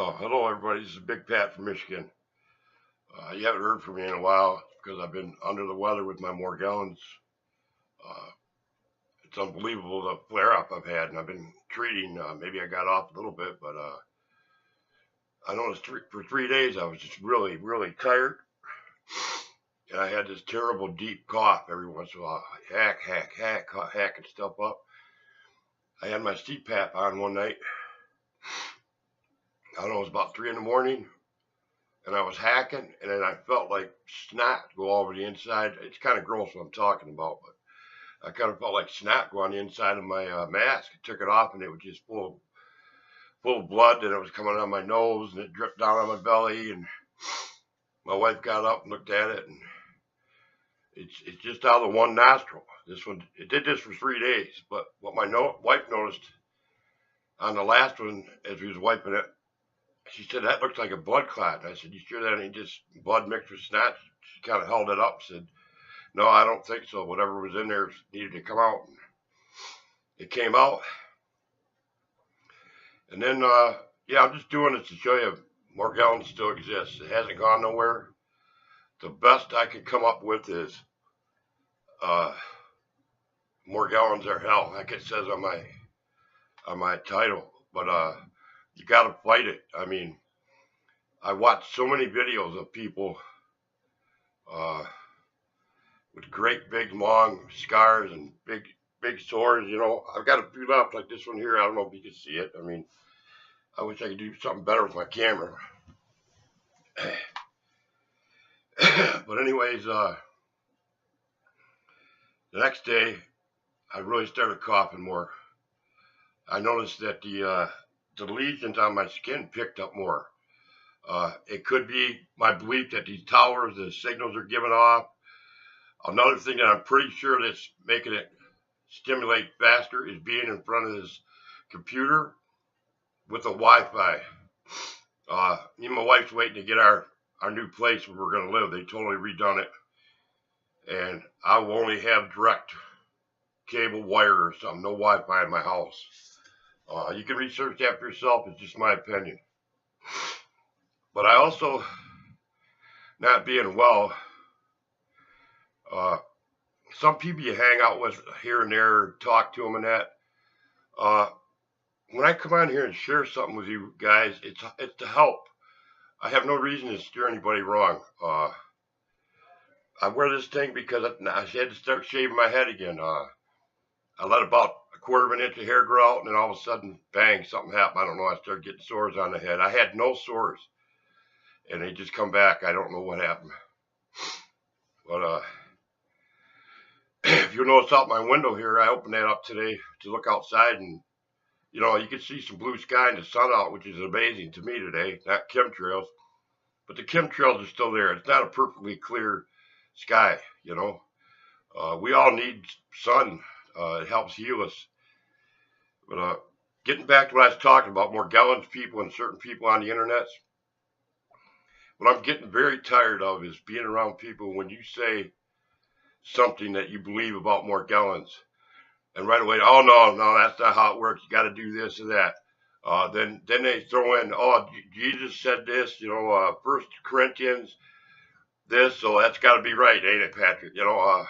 Oh, hello everybody. This is Big Pat from Michigan. You haven't heard from me in a while because I've been under the weather with my Morgellons. Uh, it's unbelievable the flare-up I've had, and I've been treating. Maybe I got off a little bit, but I noticed for 3 days I was just really, really tired, and I had this terrible deep cough every once in a while. Hacking stuff up. I had my CPAP on one night. I don't know, it was about 3 in the morning. And I was hacking, and then I felt like snot go over the inside. It's kind of gross what I'm talking about, but I kind of felt like snot go on the inside of my mask. I took it off, and it was just full of blood, and it was coming on my nose, and it dripped down on my belly. And my wife got up and looked at it, and it's just out of the one nostril. This one, it did this for 3 days, but what my wife noticed on the last one, as we was wiping it, she said, "That looks like a blood clot." And I said, "You sure that ain't just blood mixed with snot?" She kind of held it up, said, "No, I don't think so. Whatever was in there needed to come out." And it came out. And then, yeah, I'm just doing this to show you Morgellons still exists. It hasn't gone nowhere. The best I could come up with is Morgellons are hell, like it says on my title. But you got to fight it. I mean, I watched so many videos of people with great big long scars and big sores. You know, I've got a few left like this one here. I don't know if you can see it. I mean, I wish I could do something better with my camera. But anyways, the next day, I really started coughing more. I noticed that the lesions on my skin picked up more. It could be my belief that these towers, the signals are giving off. Another thing that I'm pretty sure that's making it stimulate faster is being in front of this computer with the Wi-Fi. Me and my wife's waiting to get our new place where we're going to live. They totally redone it. And I will only have direct cable wire or something, no Wi-Fi in my house. You can research that for yourself. It's just my opinion. But I also, not being well, some people you hang out with here and there, talk to them and that. When I come on here and share something with you guys, it's to help. I have no reason to steer anybody wrong. I wear this thing because I had to start shaving my head again. I let about a quarter of an inch of hair grow out, and then all of a sudden, bang, something happened. I don't know. I started getting sores on the head. I had no sores, and they just come back. I don't know what happened. But if you notice out my window here, I opened that up today to look outside, and you know, you can see some blue sky and the sun out, which is amazing to me today. Not chemtrails, but the chemtrails are still there. It's not a perfectly clear sky, you know. We all need sun. It helps heal us. But getting back to what I was talking about, Morgellons people and certain people on the internet, what I'm getting very tired of is being around people when you say something that you believe about Morgellons, and right away, "Oh, no, that's not how it works. You got to do this or that." Then they throw in, "Oh, Jesus said this, you know, 1 Corinthians, this, so that's got to be right, ain't it, Patrick?" You know,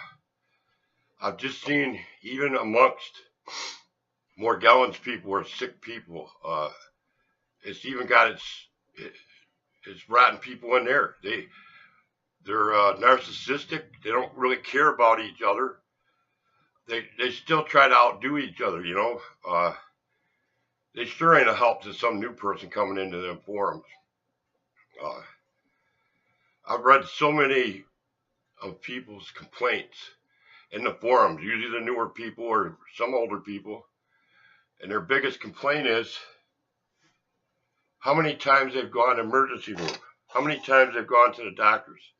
I've just seen, even amongst Morgellons people or sick people, it's even got its rotten people in there. They're narcissistic. They don't really care about each other. They still try to outdo each other, you know. They sure ain't a help to some new person coming into them forums. I've read so many of people's complaints in the forums, usually the newer people or some older people, and their biggest complaint is how many times they've gone to emergency room, how many times they've gone to the doctors.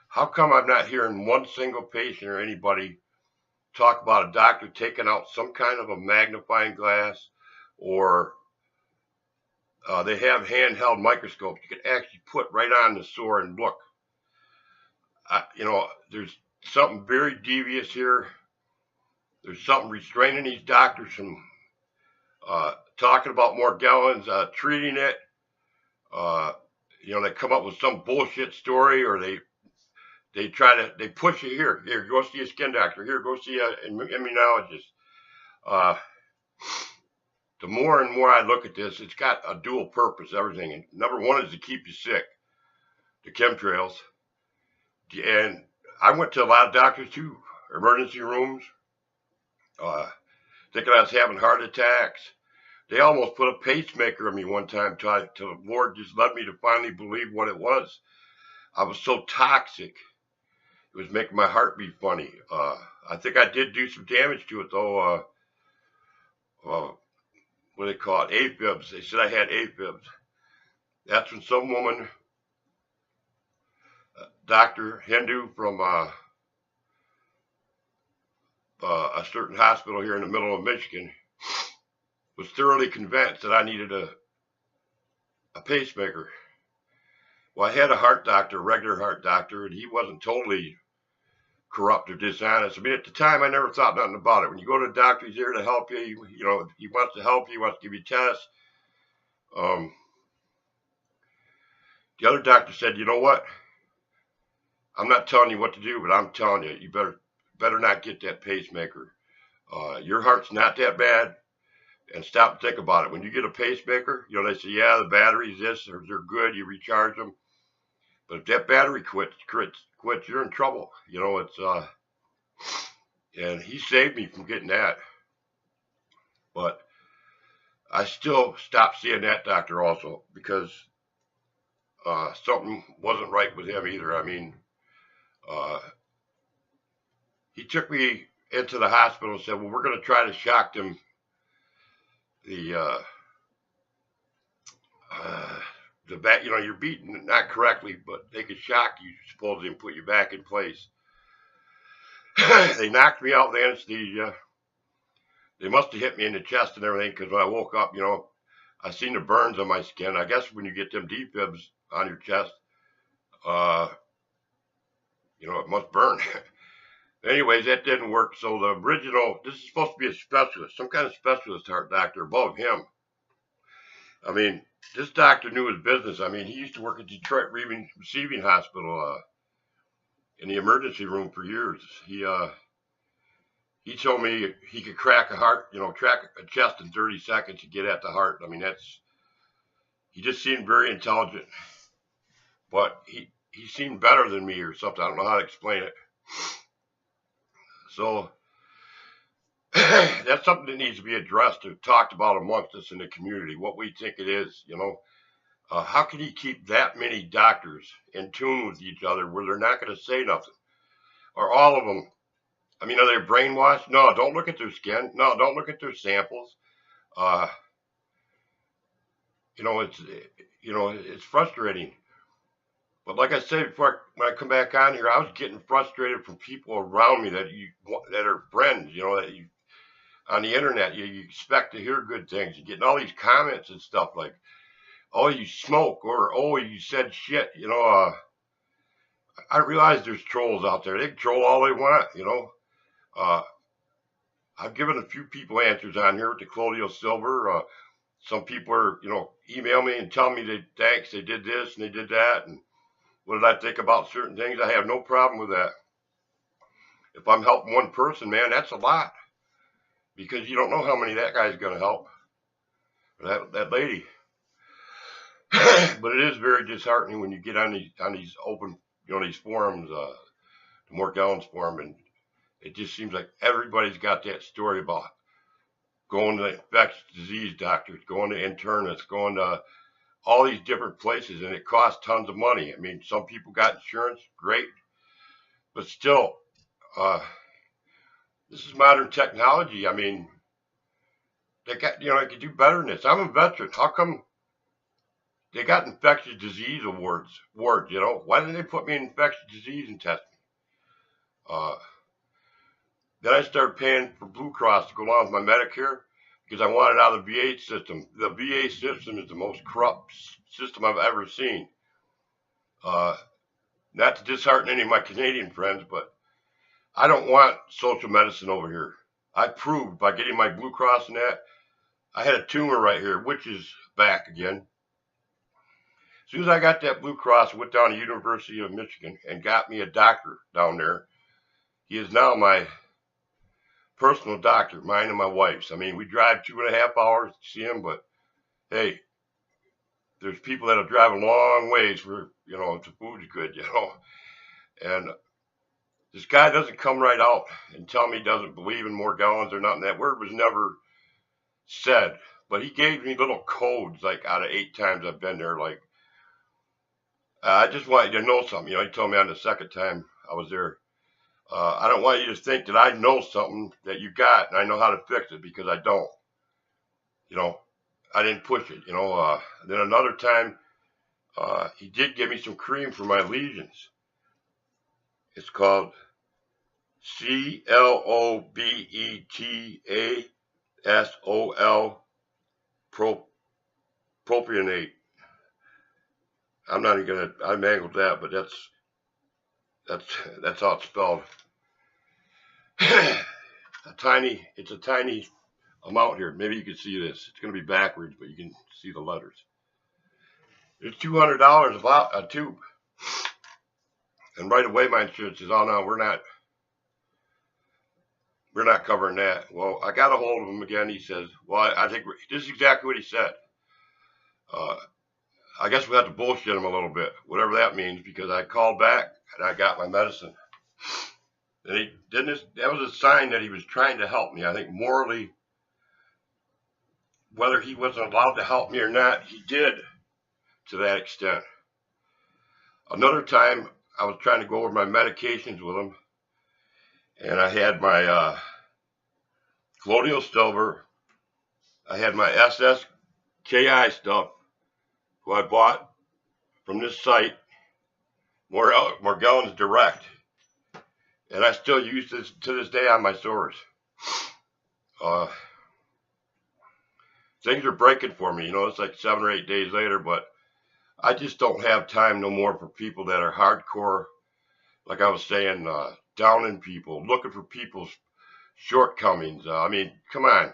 How come I'm not hearing one single patient or anybody talk about a doctor taking out some kind of a magnifying glass, or they have handheld microscopes you can actually put right on the sore and look. You know, there's something very devious here. There's something restraining these doctors from talking about Morgellons, treating it. Uh, they come up with some bullshit story, or they push you here, go see a skin doctor, here, go see an immunologist. Uh, the more and more I look at this, it's got a dual purpose, everything. And number one is to keep you sick, the chemtrails. And I went to a lot of doctors too, emergency rooms, uh, thinking I was having heart attacks. They almost put a pacemaker in me one time till the Lord just led me to finally believe what it was. I was so toxic. It was making my heart beat funny. I think I did do some damage to it though. What do they call it? AFibs. They said I had AFibs. That's when some woman, Dr. Hindu from a certain hospital here in the middle of Michigan, was thoroughly convinced that I needed a pacemaker. Well, I had a heart doctor, a regular heart doctor, and he wasn't totally corrupt or dishonest. I mean, at the time, I never thought nothing about it. When you go to a doctor, he's there to help you. He wants to help you. He wants to give you tests. The other doctor said, you know what? I'm not telling you what to do, but I'm telling you, you better not get that pacemaker. Your heart's not that bad. And stop and think about it. When you get a pacemaker, they say, yeah, the battery's this, they're good, you recharge them. But if that battery quits, you're in trouble. And he saved me from getting that. But I still stopped seeing that doctor also because something wasn't right with him either. I mean, he took me into the hospital and said, well, we're going to try to shock them. You're beaten not correctly, but they could shock you supposedly and put you back in place. They knocked me out with anesthesia. They must have hit me in the chest and everything because when I woke up, I seen the burns on my skin. I guess when you get them defibs on your chest, it must burn. Anyways, that didn't work. So this is supposed to be a specialist, some kind of specialist heart doctor above him. I mean, this doctor knew his business. I mean, he used to work at Detroit Receiving Hospital in the emergency room for years. He told me he could crack crack a chest in 30 seconds to get at the heart. I mean, he just seemed very intelligent, but he seemed better than me or something. I don't know how to explain it. So that's something that needs to be addressed or talked about amongst us in the community, what we think it is, how can you keep that many doctors in tune with each other where they're not going to say nothing? Or all of them, I mean, are they brainwashed? No, don't look at their skin. No, don't look at their samples. It's frustrating. But like I said before, when I come back on here, I was getting frustrated from people around me that are friends, that you on the internet, you expect to hear good things. You're getting all these comments and stuff like, oh, you smoke, or oh, you said shit. I realize there's trolls out there. They can troll all they want, I've given a few people answers on here with the colloidal silver. Some people are, email me and tell me thanks, they did this and they did that, and what did I think about certain things? I have no problem with that. If I'm helping one person, man, that's a lot. Because you don't know how many that guy's going to help. Or that lady. But it is very disheartening when you get on these open, these forums, the Morgellons forum, and it just seems like everybody's got that story about going to infectious disease doctors, going to internists, going to all these different places, and it costs tons of money. I mean, some people got insurance, great, but still, this is modern technology. I mean, they could do better than this. I'm a veteran. How come they got infectious disease awards? Why didn't they put me in infectious disease and test me? Then I started paying for Blue Cross to go along with my Medicare, because I wanted out of the VA system. The VA system is the most corrupt system I've ever seen. Not to dishearten any of my Canadian friends, but I don't want social medicine over here. I proved by getting my Blue Cross and that, I had a tumor right here, which is back again. As soon as I got that Blue Cross, I went down to University of Michigan and got me a doctor down there. He is now my personal doctor, mine and my wife's. I mean, we drive 2.5 hours to see him, but hey, there's people that'll drive a long ways for, if the food's good. And this guy doesn't come right out and tell me he doesn't believe in Morgellons or nothing. That word was never said, but he gave me little codes, like out of 8 times I've been there, like, I just want you to know something. He told me on the second time I was there, I don't want you to think that I know something that you got and I know how to fix it, because I don't. I didn't push it. Then another time, he did give me some cream for my lesions. It's called Clobetasol propionate. I'm not even gonna. I mangled that, but that's how it's spelled. It's a tiny amount here. Maybe you can see this. It's gonna be backwards, but you can see the letters. It's $200 a tube, and right away my insurance says, "Oh no, we're not covering that." Well, I got a hold of him again. He says, "Well, I think this is exactly what he said." I guess we have to bullshit him a little bit, whatever that means, because I called back and I got my medicine. And that was a sign that he was trying to help me. I think morally, whether he wasn't allowed to help me or not, he did to that extent. Another time, I was trying to go over my medications with him, and I had my colloidal silver, I had my SSKI stuff, who I bought from this site, Morgellons Direct, and I still use this to this day on my sores. Things are breaking for me. It's like 7 or 8 days later, but I just don't have time no more for people that are hardcore, like I was saying, downing people, looking for people's shortcomings. I mean, come on.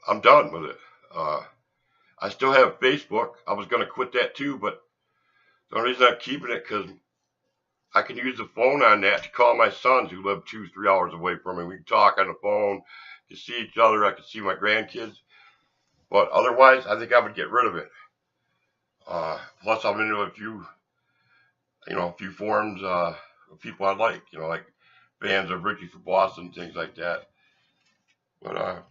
I'm done with it. I still have Facebook. I was going to quit that too, but the only reason I'm keeping it because I can use the phone on that to call my sons who live 2-3 hours away from me. We can talk on the phone, can see each other. I can see my grandkids. But otherwise, I think I would get rid of it. Plus, I'm into a few forums of people I like, like fans of Ricky for Boston, things like that. But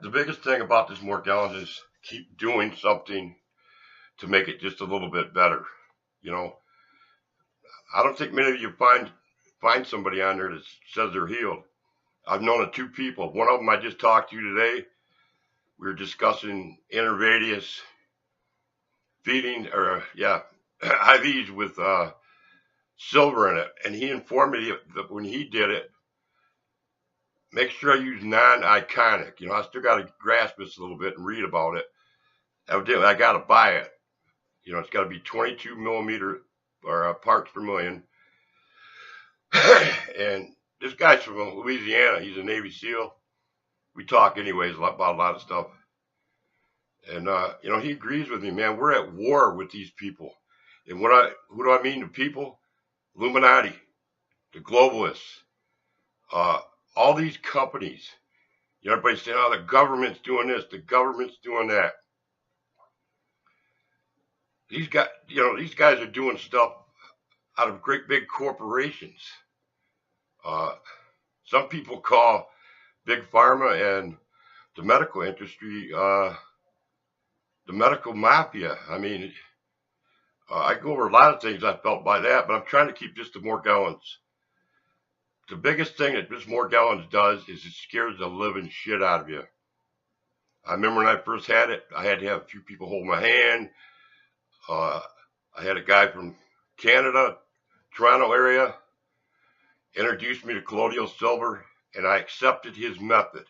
the biggest thing about this Morgellons is keep doing something to make it just a little bit better. I don't think many of you find somebody on there that says they're healed. I've known of 2 people. One of them I just talked to today. We were discussing intravenous feeding, IVs with silver in it, and he informed me that when he did it, make sure I use non-iconic. I still got to grasp this a little bit and read about it. Evidently, I got to buy it. It's got to be 22 millimeter or parts per million. And this guy's from Louisiana. He's a Navy SEAL. We talk anyways about a lot of stuff. And, he agrees with me, man. We're at war with these people. And who do I mean, the people? Illuminati, the globalists, all these companies. Everybody's saying, oh, the government's doing this, the government's doing that. These guys are doing stuff out of great big corporations. Some people call Big Pharma and the medical industry the medical mafia. I mean, I go over a lot of things I felt by that, but I'm trying to keep just the Morgellons. The biggest thing that this Morgellons does is it scares the living shit out of you. I remember when I first had it, I had to have a few people hold my hand. I had a guy from Canada, Toronto area, introduced me to colloidal silver, and I accepted his method.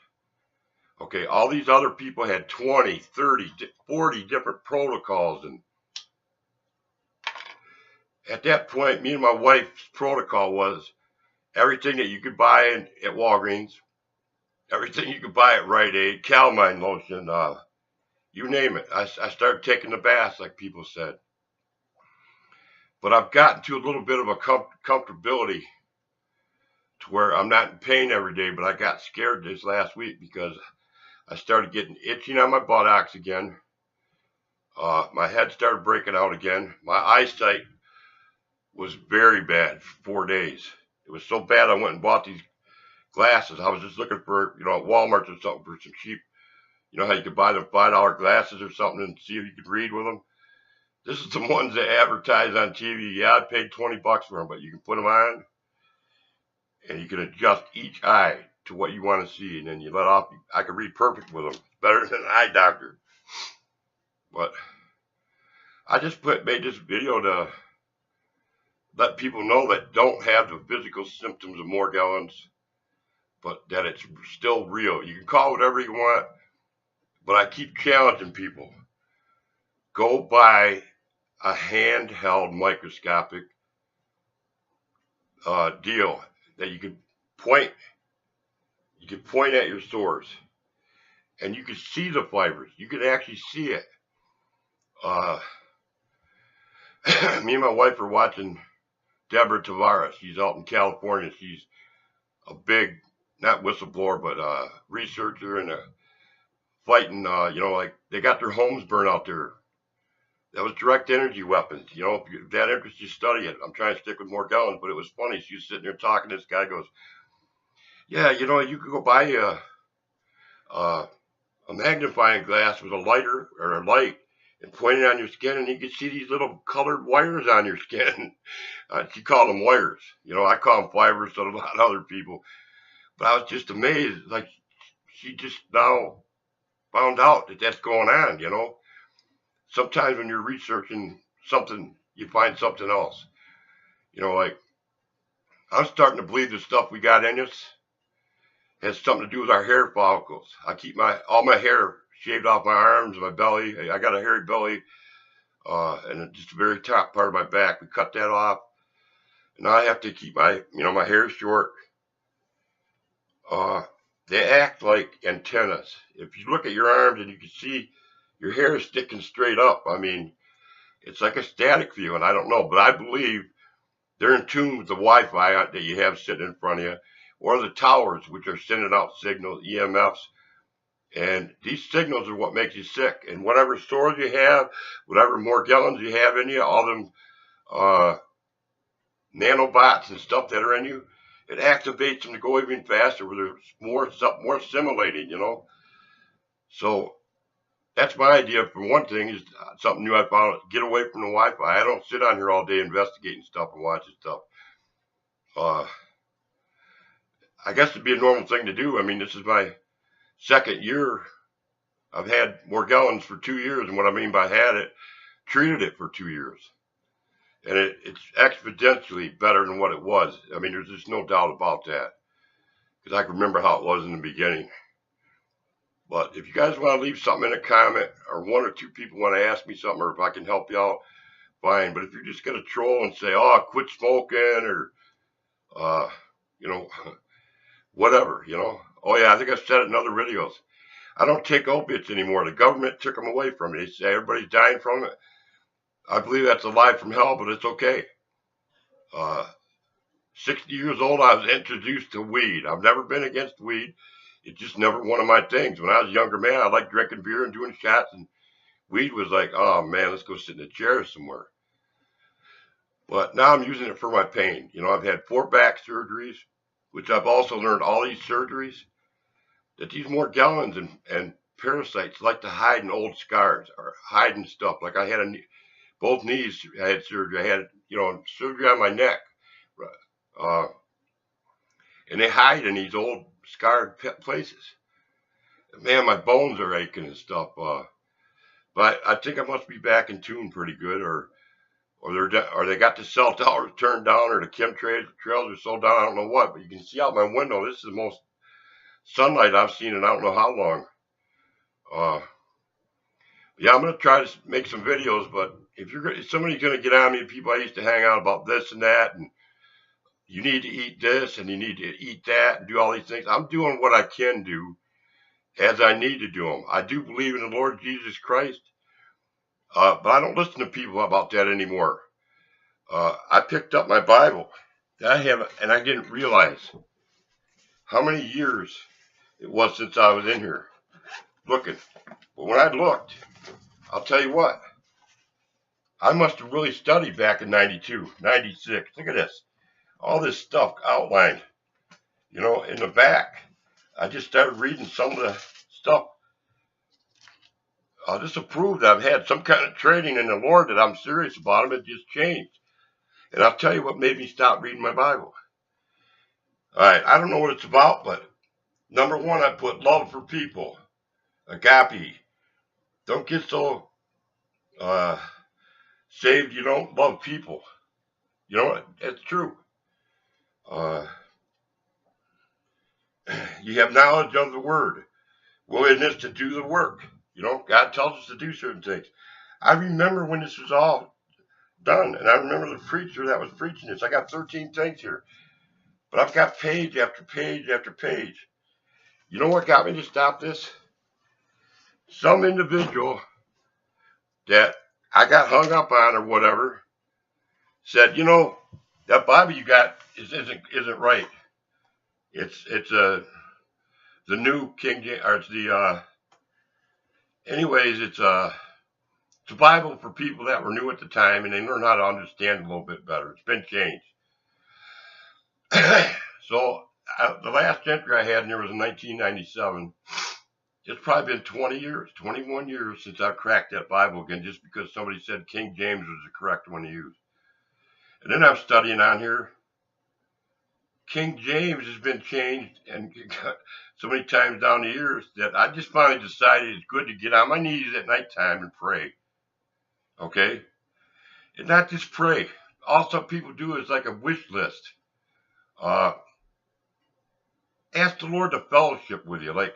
Okay, all these other people had 20, 30, 40 different protocols, and at that point, me and my wife's protocol was everything that you could buy at Walgreens, everything you could buy at Rite Aid, calamine lotion, you name it. I started taking the baths, like people said. But I've gotten to a little bit of a comfortability to where I'm not in pain every day, but I got scared this last week because I started getting itching on my buttocks again. My head started breaking out again. My eyesight was very bad for 4 days. It was so bad I went and bought these glasses. I was just looking for, at Walmart or something for some cheap, how you could buy them $5 glasses or something and see if you could read with them. This is the ones that advertise on TV. Yeah, I paid $20 for them, but you can put them on and you can adjust each eye to what you want to see, and then you let off. I can read perfect with them. Better than an eye doctor. But I just made this video to let people know that don't have the physical symptoms of Morgellons, but that it's still real. You can call it whatever you want, but I keep challenging people. Go buy a handheld microscopic deal that you can point. You can point at your sores, and you can see the fibers. You can actually see it. Me and my wife are watching Deborah Tavares. She's out in California. She's a big, not whistleblower, but researcher and fighting. Like they got their homes burned out there. That was direct energy weapons. If that interests you, study it. I'm trying to stick with Morgellons, but it was funny. She was sitting there talking. This guy goes, "Yeah, you could go buy a magnifying glass with a lighter or a light and point it on your skin, and you can see these little colored wires on your skin." She called them wires. I call them fibers to a lot of other people. But I was just amazed. Like, she just now found out that that's going on, Sometimes when you're researching something, you find something else. Like, I'm starting to believe the stuff we got in us has something to do with our hair follicles. I keep all my hair shaved off my arms, my belly. I got a hairy belly, and just the very top part of my back. We cut that off. And now I have to keep my hair short. They act like antennas. If you look at your arms and you can see your hair is sticking straight up, I mean, it's like a static view, and I don't know, but I believe they're in tune with the Wi-Fi that you have sitting in front of you, or the towers, which are sending out signals, EMFs, and these signals are what makes you sick. And whatever sores you have, whatever Morgellons you have in you, all them nanobots and stuff that are in you, it activates them to go even faster, where there's more assimilating, So that's my idea. For one thing, is something new I found: get away from the Wi-Fi. I don't sit on here all day investigating stuff and watching stuff. I guess it'd be a normal thing to do. I mean, this is my second year. I've had Morgellons for 2 years, and what I mean by had it, treated it for 2 years. And it's exponentially better than what it was. I mean, there's just no doubt about that. Because I can remember how it was in the beginning. But if you guys want to leave something in a comment, or one or two people want to ask me something, or if I can help you out, fine. But if you're just going to troll and say, "Oh, quit smoking," or, whatever, Oh, yeah, I think I've said it in other videos. I don't take opiates anymore. The government took them away from me. They say everybody's dying from it. I believe that's a lie from hell, but it's okay. 60 years old, I was introduced to weed. I've never been against weed. It's just never one of my things. When I was a younger man, I liked drinking beer and doing shots, and weed was like, oh man, let's go sit in a chair somewhere. But now I'm using it for my pain. I've had 4 back surgeries, which I've also learned all these surgeries, that these Morgellons and parasites like to hide in old scars or hide in stuff. Like I had both knees, I had surgery. I had, surgery on my neck. And they hide in these old scarred places. Man, my bones are aching and stuff. But I think I must be back in tune pretty good, or they got the cell towers turned down, or the chemtrails are so down, I don't know what. But you can see out my window. This is the most sunlight I've seen in I don't know how long. Yeah, I'm gonna try to make some videos, but if somebody's gonna get on me, people I used to hang out about this and that, and you need to eat this and you need to eat that and do all these things. I'm doing what I can do as I need to do them. I do believe in the Lord Jesus Christ, but I don't listen to people about that anymore. I picked up my Bible. And I didn't realize how many years it was since I was in here looking. But when I looked, I'll tell you what, I must have really studied back in 92, 96. Look at this. All this stuff outlined, in the back. I just started reading some of the stuff. This will prove that I've had some kind of training in the Lord, that I'm serious about him. It just changed. And I'll tell you what made me stop reading my Bible. All right, I don't know what it's about, but number one, I put love for people, agape. Don't get so saved you don't love people. You know what? That's true. You have knowledge of the word, willingness to do the work. God tells us to do certain things. I remember when this was all done, and I remember the preacher that was preaching this. I got 13 things here. But I've got page after page after page. You know what got me to stop this? Some individual that I got hung up on or whatever said, that Bible you got isn't right. It's the new King James, or it's the anyways, it's a Bible for people that were new at the time, and they learn how to understand a little bit better. It's been changed. So the last entry I had in there was in 1997. It's probably been 20 years, 21 years since I've cracked that Bible again, just because somebody said King James was the correct one to use. And then I'm studying on here. King James has been changed and so many times down the years that I just finally decided it's good to get on my knees at nighttime and pray. Okay? And not just pray. All some people do is like a wish list. Ask the Lord to fellowship with you. Like,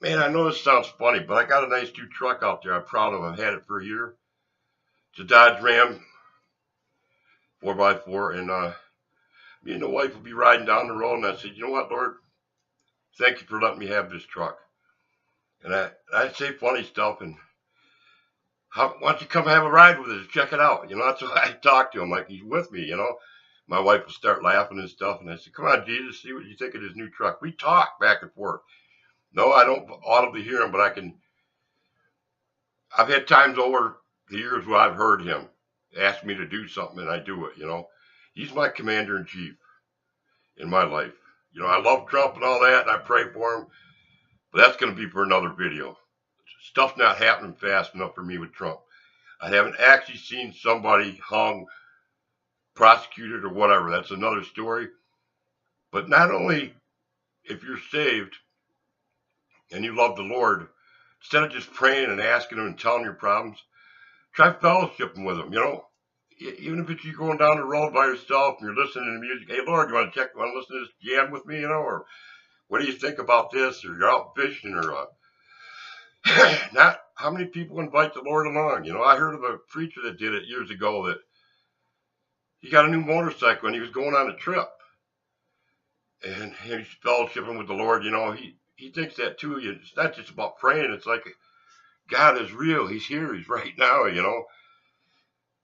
man, I know this sounds funny, but I got a nice new truck out there. I'm proud of it. I've had it for a year. It's a Dodge Ram 4x4, and me and the wife will be riding down the road, and I said, you know what, Lord? Thank you for letting me have this truck. And I say funny stuff, and why don't you come have a ride with us? Check it out. That's what I talk to him, like he's with me, My wife will start laughing and stuff, and I said, come on, Jesus, see what you think of this new truck. We talk back and forth. No, I don't audibly hear him, but I've had times over the years where I've heard him ask me to do something, and I do it, He's my commander-in-chief in my life. I love Trump and all that, and I pray for him, but that's going to be for another video. Stuff's not happening fast enough for me with Trump. I haven't actually seen somebody hung, prosecuted, or whatever. That's another story. But not only if you're saved and you love the Lord, instead of just praying and asking him and telling your problems, try fellowshipping with him, Even if it's you going down the road by yourself and you're listening to music, hey, Lord, you want to listen to this jam with me, or what do you think about this? Or you're out fishing, or not. How many people invite the Lord along? I heard of a preacher that did it years ago, that he got a new motorcycle and he was going on a trip. And he's fellowshipping with the Lord, he thinks that too. It's not just about praying. It's like God is real. He's here. He's right now,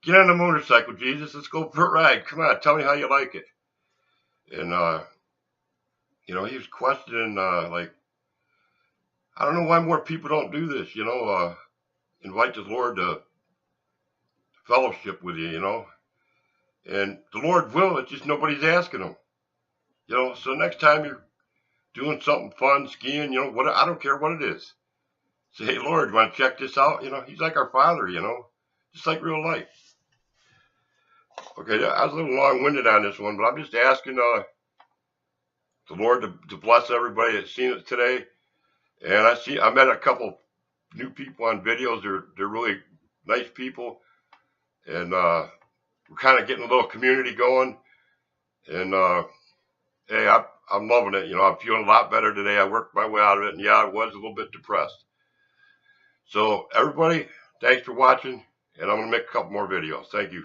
Get on the motorcycle, Jesus. Let's go for a ride. Come on. Tell me how you like it. And, he was questioning, I don't know why more people don't do this, invite the Lord to fellowship with you, And the Lord will. It's just nobody's asking him. So next time you're doing something fun, skiing, I don't care what it is. Say, hey, Lord, you want to check this out? He's like our Father, just like real life. Okay, I was a little long-winded on this one, but I'm just asking the Lord to bless everybody that's seen it today. And I met a couple new people on videos. They're really nice people, and we're kind of getting a little community going. And hey, I'm loving it. I'm feeling a lot better today. I worked my way out of it, and yeah, I was a little bit depressed. So everybody, thanks for watching, and I'm gonna make a couple more videos. Thank you.